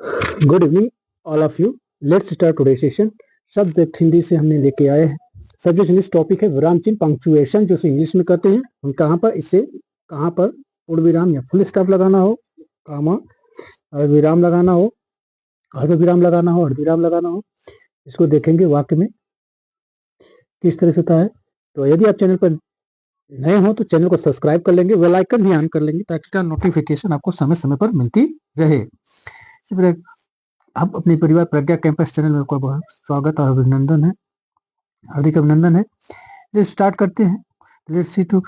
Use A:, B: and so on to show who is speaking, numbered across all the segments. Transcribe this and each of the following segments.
A: Good evening all of you. Let's start today session. Subject Hindi से हमने लेके आए हैं। सब्जेक्ट इंग्लिश टॉपिक है विराम चिन्ह पंक्चुएशन, जो इंग्लिश में करते हैं हम। कहाँ पर इसे कहाँ पर पूर्ण विराम या फुल स्टॉप लगाना हो, कामा विराम लगाना हो, अर्ध विराम लगाना हो, अर्ध विराम लगाना हो, इसको देखेंगे वाक्य में किस तरह से होता है। तो यदि आप चैनल पर नए हो तो चैनल को सब्सक्राइब कर लेंगे, बेल आइकन भी ऑन कर लेंगे ताकि नोटिफिकेशन आपको समय समय पर मिलती रहे। अब अपने परिवार प्रज्ञा कैंपस चैनल में बहुत स्वागत और अभिनंदन है, हार्दिक अभिनंदन है। तो स्टार्ट करते हैं। लेट्स सी टू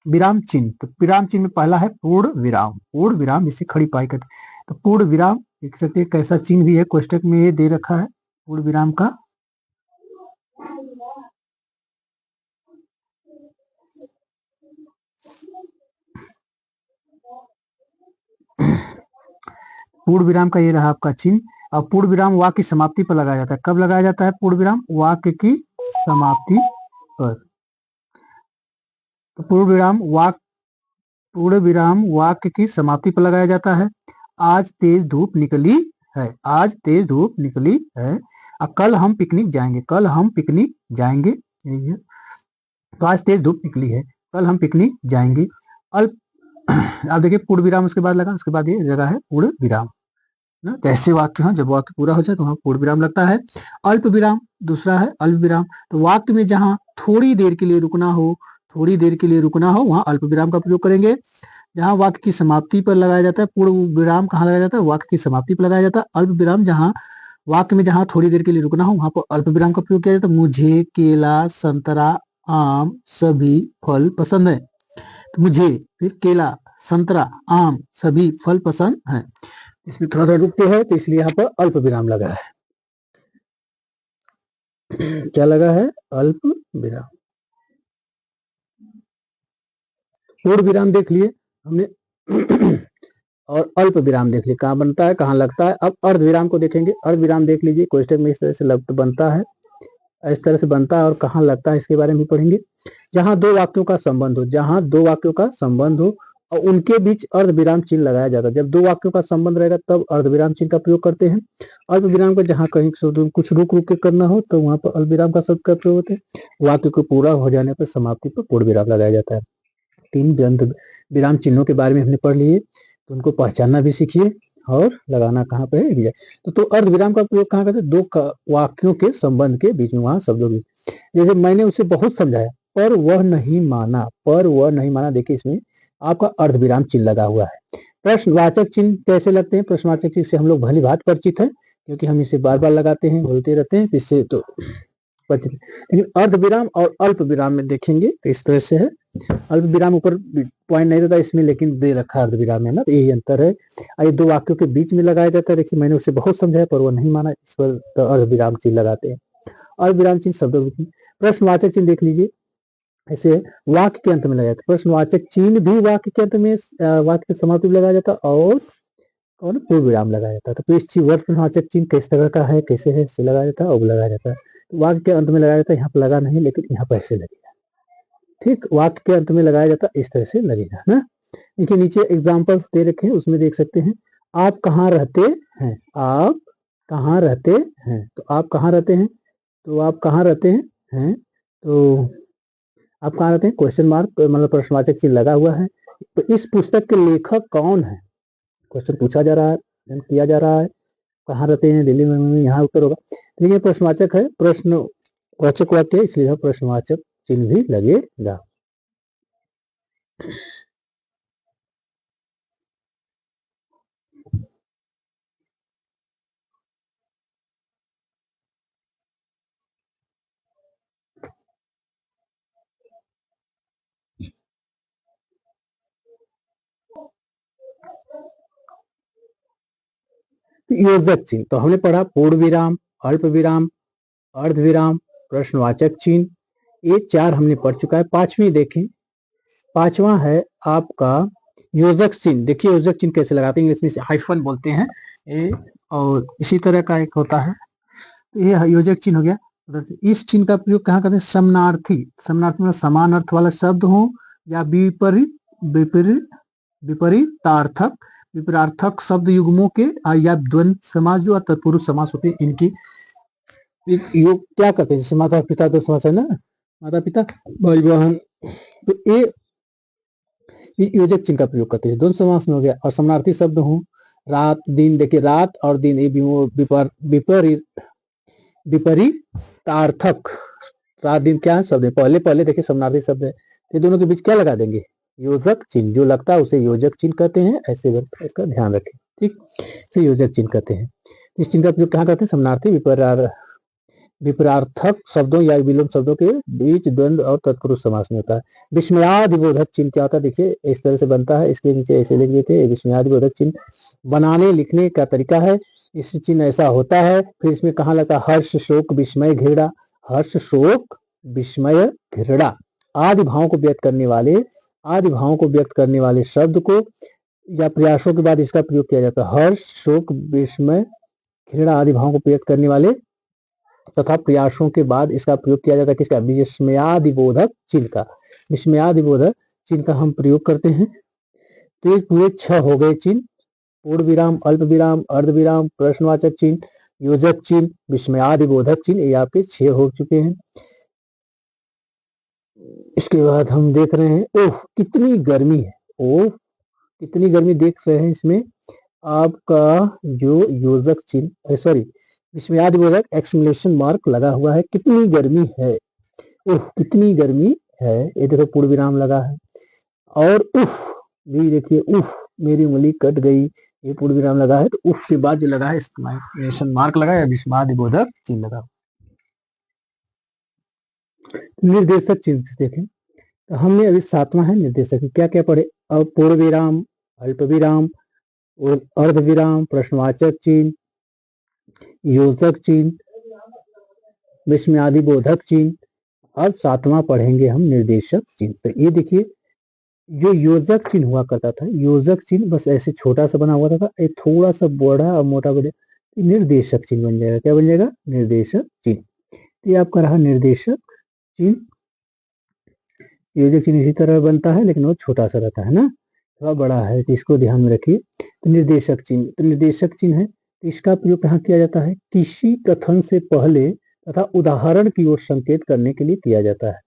A: विराम चिन्ह। तो विराम चिन्ह में पहला है पूर्ण विराम। पूर्ण विराम जिसे खड़ी पाई कहते हैं। तो पूर्ण विराम देख सकते हैं कैसा चिन्ह भी है, कोष्टक में ये दे रखा है पूर्ण विराम का। पूर्ण विराम का ये रहा आपका चिन्ह। और पूर्ण विराम वाक्य की समाप्ति पर लगाया जाता है। कब लगाया जाता है पूर्ण विराम? वाक्य की समाप्ति पर। तो पूर्ण विराम वाक्य की समाप्ति पर लगाया जाता है। आज तेज धूप निकली है, आज तेज धूप निकली है। कल हम पिकनिक जाएंगे, कल हम पिकनिक जाएंगे। तो आज तेज धूप निकली है, कल हम पिकनिक जाएंगे। अल्प आप देखिए पूर्ण विराम उसके बाद लगा, उसके बाद ये जगह है पूर्ण विराम ना। तो ऐसे वाक्य हैं जब वाक्य पूरा हो जाए तो वहां पूर्ण विराम लगता है। अल्प विराम दूसरा है अल्प विराम। तो वाक्य में जहां थोड़ी देर के लिए रुकना हो, थोड़ी देर के लिए रुकना हो, वहां अल्प विराम का प्रयोग करेंगे। जहां वाक्य की समाप्ति पर लगाया जाता है, पूर्ण विराम कहाँ लगाया जाता है? वाक्य की समाप्ति पर लगाया जाता है। अल्प विराम जहां वाक्य में जहां थोड़ी देर के लिए रुकना हो वहां पर अल्प विराम का प्रयोग किया जाता है। मुझे केला, संतरा, आम सभी फल पसंद है। तो मुझे, फिर केला, संतरा, आम सभी फल पसंद है। इसमें थोड़ा सा रुकते हैं तो इसलिए यहाँ पर अल्प विराम लगा है। क्या लगा है? अल्प विराम। पूर्ण विराम देख लिए हमने और अल्प विराम देख लिए कहाँ बनता है, कहाँ लगता है। अब अर्ध विराम को देखेंगे। अर्ध विराम देख लीजिए, क्वेश्चन में इस तरह से बनता है, इस तरह से बनता है और कहाँ लगता है इसके बारे में पढ़ेंगे। जहां दो वाक्यों का संबंध हो, जहां दो वाक्यों का संबंध हो और उनके बीच अर्ध विराम चिन्ह लगाया जाता है। जब दो वाक्यों का संबंध रहेगा तब अर्ध विराम चिन्ह का प्रयोग करते हैं। अल्प विराम का जहां कहीं कुछ रुक रुक के करना हो तो वहां पर अल्प विराम का शब्द का प्रयोग होता है। वाक्य को पूरा हो जाने पर समाप्ति पर पूर्ण विराम लगाया जाता है। 3 विराम चिन्हों के बारे में हमने पढ़ लिए, तो उनको पहचानना भी सीखिए और लगाना कहाँ पे है। तो अर्ध विराम का प्रयोग कहाँ करते हैं? दो वाक्यों के संबंध के बीच में, वहां शब्दों के। जैसे मैंने उसे बहुत समझाया पर वह नहीं माना, पर वह नहीं माना। देखिए इसमें आपका अर्ध विराम चिन्ह लगा हुआ है। प्रश्नवाचक चिन्ह कैसे लगते हैं? प्रश्नवाचक चिन्ह से हम लोग भली भांति परिचित है क्योंकि हम इसे बार बार लगाते हैं, बोलते रहते हैं, इससे तो परिचित। लेकिन अर्ध विराम और अल्प विराम में देखेंगे तो इस तरह से है। अल्प विराम ऊपर पॉइंट नहीं रहता इसमें, लेकिन दे रखा अर्ध विराम है ना, तो यही अंतर है। ये दो वाक्यों के बीच में लगाया जाता है। देखिए मैंने उसे बहुत समझाया पर वो नहीं माना, इस पर तो अर्ध विराम चिन्ह लगाते हैं। अर्ध विराम चिन्ह शब्दों की। प्रश्नवाचक चिन्ह देख लीजिए, ऐसे वाक्य के अंत में लगाया जाता है। प्रश्नवाचक चिन्ह भी वाक्य के अंत में, वाक्य की समाप्ति में लगाया जाता है और पूर्ण विराम लगाया जाता है। तो इस प्रश्नवाचक चिन्ह किस तरह का है, कैसे है, इसे लगाया जाता है और लगाया जाता है। वाक्य के अंत में लगाया जाता है, यहाँ पर लगा नहीं लेकिन यहाँ पर ऐसे लगेगा। ठीक, वाक्य के अंत में लगाया जाता है, इस तरह से लगेगा ना। देखिए नीचे एग्जांपल्स दे रखे हैं, उसमें देख सकते हैं। आप कहाँ रहते हैं? आप कहाँ रहते हैं? तो आप कहाँ रहते हैं? तो आप कहाँ रहते हैं? तो आप कहाँ रहते हैं? क्वेश्चन मार्क मतलब प्रश्नवाचक चिन्ह लगा हुआ है। तो इस पुस्तक के लेखक कौन है? क्वेश्चन पूछा जा रहा है, किया जा रहा है। कहाँ रहते हैं? दिल्ली में। यहाँ उत्तर होगा। देखिए प्रश्नवाचक है, प्रश्नवाचक वाक्य, इसलिए प्रश्नवाचक चिन्ह भी लगेगा। योजक चिन्ह तो हमने पढ़ा पूर्ण विराम, अल्प विराम, अर्ध विराम, प्रश्नवाचक चिन्ह, ये 4 हमने पढ़ चुका है। 5वीं देखें, 5वां है आपका योजक चिन्ह। देखिए योजक चिन्ह कैसे लगाते हैं, इंग्लिश में हाइफन बोलते हैं ए, और इसी तरह का एक होता है। तो ये योजक चिन्ह हो गया। इस चिन्ह का प्रयोग कहाँ करते हैं? समानार्थी। समानार्थी मतलब समान अर्थ वाला शब्द हो या विपरीत विपरीतार्थक विपरार्थक शब्द युग्मों के या द्वंद्व समास जो तत्पुरुष समास होते हैं इनकी योग क्या करते हैं, जैसे माता पिता तो समास है ना, माता पिता भाई बहन, तो ये योजक चिन्ह का प्रयोग करते हैं, द्वंद्व समास में हो गया। और समानार्थी शब्द हो रात दिन, देखिए रात और दिन ये विपरीतार्थक, रात दिन क्या है शब्द है, पहले पहले देखिए समानार्थी शब्द है, तो दोनों के बीच क्या लगा देंगे, योजक चिन्ह, जो लगता है उसे योजक चिन्ह कहते हैं, ऐसे इसका ध्यान रखें, ठीक, इसे योजक चिन्ह कहते हैं। इस चिन्ह का प्रयोग कहाँ करते हैं, समानार्थी विपरार्थक शब्दों या विलोम शब्दों के बीच द्वंद्व और तत्पुरुष समास में होता है। विस्मयादिबोधक चिन्ह क्या होता है, देखिए इस तरह से बनता है, इसके नीचे ऐसे लिख देते हैं, विस्मयादिबोधक चिन्ह बनाने लिखने का तरीका है, इस चिन्ह ऐसा होता है। फिर इसमें कहाँ लगता है, हर्ष शोक विस्मय घृणा, हर्ष शोक विस्मय घृणा आदि भावों को व्यक्त करने वाले, आदि भावों को व्यक्त करने वाले शब्द को या प्रयासों के बाद इसका प्रयोग किया जाता है। हर्ष शोक विस्मय घृणा आदि भावों को व्यक्त करने वाले तथा प्रयासों के बाद इसका प्रयोग किया जाता है, किसका, विस्मयादिबोधक चिन्ह का, विस्मयादिबोधक चिन्ह का हम प्रयोग करते हैं। तो ये पूरे 6 हो गए चिन्ह, पूर्ण विराम, अल्प विराम, अर्ध विराम, प्रश्नवाचक चिन्ह, योजक चिन्ह, विस्मयादिबोधक चिन्ह, ये आपके 6 हो चुके हैं। इसके बाद हम देख रहे हैं, ओह कितनी गर्मी है, ओह कितनी गर्मी देख रहे हैं, इसमें आपका जो योजक चिन्ह, सॉरी विस्मयादिबोधक एक्सक्लेमेशन मार्क लगा हुआ है, कितनी गर्मी है, उफ कितनी गर्मी है, ये देखो पूर्ण विराम लगा है। और उफ भी देखिए, उफ मेरी उंगली कट गई, ये पूर्ण विराम लगा है, तो उफ के बाद जो लगा है एक्सक्लेमेशन मार्क लगा है, विस्मयादिबोधक चिन्ह लगा। निर्देशक चिन्ह देखें, तो हमने अभी 7वां है निर्देशक, क्या क्या पढ़े, अब पूर्ण विराम, अल्प विराम, अर्ध विराम, प्रश्नवाचक चिन्ह, योजक चिन्ह, विस्मयादिबोधक चिन्ह। अब 7वां पढ़ेंगे हम निर्देशक चिन्ह। तो ये देखिए जो योजक चिन्ह हुआ करता था, योजक चिन्ह बस ऐसे छोटा सा बना हुआ था, एक थोड़ा सा बड़ा और मोटा बने, निर्देशक चिन्ह बन जाएगा, क्या बन जाएगा, निर्देशक चिन्ह। ये आपका रहा निर्देशक चिन्ह। योजक चिन्ह इसी तरह बनता है लेकिन वो छोटा सा रहता है ना, थोड़ा बड़ा है, तो इसको ध्यान में रखिए। तो निर्देशक चिन्ह, तो निर्देशक चिन्ह है, तो इसका प्रयोग कहाँ किया जाता है, किसी कथन से पहले तथा उदाहरण की ओर संकेत करने के लिए किया जाता है।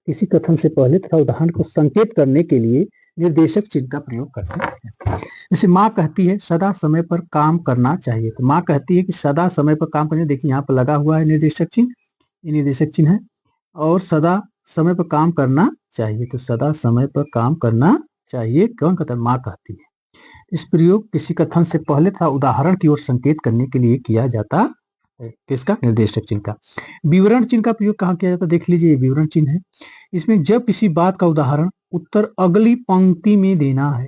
A: किसी कथन से पहले तथा उदाहरण को संकेत करने के लिए निर्देशक चिन्ह का प्रयोग करते हैं। जैसे माँ कहती है सदा समय पर काम करना चाहिए, तो माँ कहती है कि सदा समय पर काम करना, देखिए यहाँ पर लगा हुआ है निर्देशक चिन्ह, ये निर्देशक चिन्ह है, और सदा समय पर काम करना चाहिए, तो सदा समय पर काम करना चाहिए कौन कहता है, माँ कहती है। इस प्रयोग किसी कथन से पहले तथा उदाहरण की ओर संकेत करने के लिए किया जाता है, किसका, निर्देशक चिन्ह का। विवरण चिन्ह का प्रयोग कहाँ किया जाता है, देख लीजिए, विवरण चिन्ह है, इसमें जब किसी बात का उदाहरण उत्तर अगली पंक्ति में देना है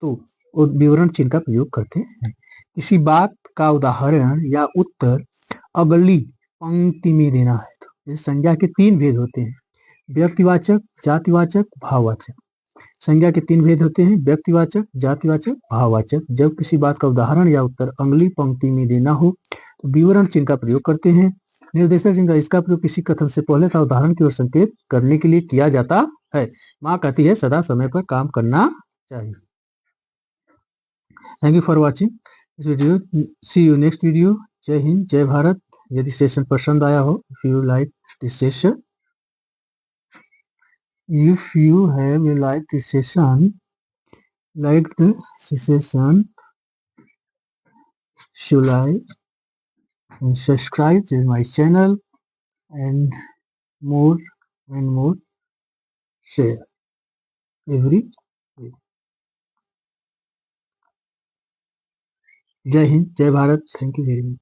A: तो विवरण चिन्ह का प्रयोग करते हैं। किसी बात का उदाहरण या उत्तर अगली पंक्ति में देना है तो संज्ञा के 3 भेद होते हैं, व्यक्तिवाचक, जातिवाचक, भाववाचक। संज्ञा के 3 भेद होते हैं, व्यक्तिवाचक, जातिवाचक, भाववाचक। जब किसी बात का उदाहरण या उत्तर अगली पंक्ति में देना हो तो विवरण चिन्ह का प्रयोग करते हैं। निर्देशक चिन्ह का, इसका प्रयोग किसी कथन से पहले तथा उदाहरण की ओर संकेत करने के लिए किया जाता है। माँ कहती है सदा समय पर काम करना चाहिए। Thank you for watching this video, see you next video. जय हिंद, जय भारत। यदि सेशन पसंद आया हो, if you like this session, if you have liked this session, so like and subscribe to my channel and more share every day. जय हिंद, जय Bharat. Thank you very much.